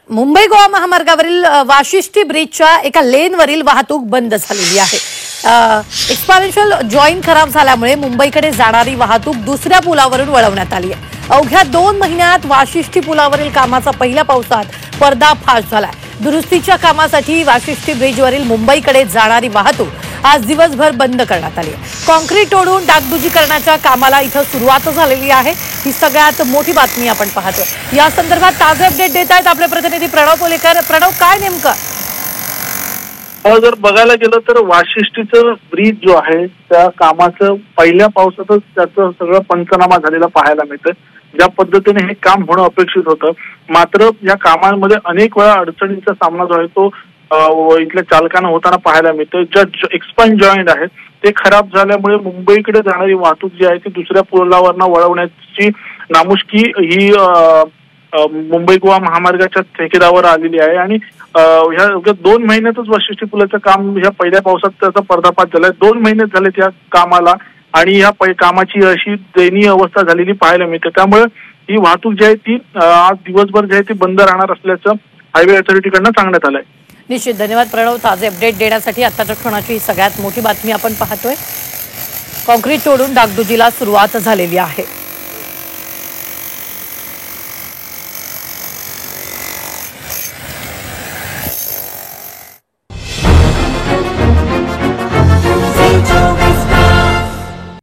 मुंबई गोवा महामार्गावरील वाशिष्ठी ब्रिजच्या एका लेनवरील वाहतूक बंद झालेली आहे। एक्सपोनेन्शियल जॉईन खराब झाल्यामुळे मुंबईकडे जाणारी वाहतूक दुसऱ्या पुलावरून वळवण्यात आली आहे। अवघ्या 2 महिन्यात वाशिष्ठी पुलावरील कामाचा पहिल्या पावसात पर्दाफाश झाला। दुरुस्तीच्या कामासाठी वाशिष्ठी ब्रिजवरील मुंबईकडे जाणारी वाहतूक आज दिवसभर बंद करण्यात आली आहे। काँक्रीट तोडून डागडुजी करण्याच्या कामाला इथं सुरुवात झालेली आहे। ही सगळ्यात मोठी बातमी आपण पाहतोय। या संदर्भात ताजे अपडेट देत आहेत आपले प्रतिनिधी प्रणव पोलेकर। प्रणव, काय नेमकं? जर बघायला गेलं तर वाशिष्ठीचं ब्रिज जो आहे त्या कामाचं पहिल्या पावसातच त्याचं सगळं पंचनामा झालेला पाहायला मिळतं। ज्या पद्धतीने हे काम होणं अपेक्षित होतं, मात्र या कामांमध्ये अनेक वेळा अडचणींचा सामना जो आहे तो इथल्या चालकांना होताना पाहायला मिळतं। ज्या एक्सपांड जॉईंट आहेत ते खराब झाल्यामुळे मुंबईकडे जाणारी वाहतूक जी आहे ती दुसऱ्या पुलावरनं वळवण्याची नामुष्की ही मुंबई गोवा महामार्गाच्या ठेकेदारावर आलेली आहे। आणि ह्या 2 महिन्यातच वाशिष्ठी पुलाचं काम ह्या पहिल्या पावसात त्याचा पर्दाफाश झालाय। 2 महिने झाले त्या कामाला आणि ह्या कामाची अशी दयनीय अवस्था झालेली पाहायला मिळते। त्यामुळे ही वाहतूक जी आहे ती आज दिवसभर जी आहे ती बंद राहणार असल्याचं हायवे अथॉरिटीकडनं सांगण्यात आलंय। निश्चित, धन्यवाद प्रणव ताजे अपडेट देण्यासाठी। आताच्या क्षणाची सगळ्यात मोठी बातमी आपण पाहतोय। काँक्रीट तोडून डागडुजीला सुरुवात झालेली आहे।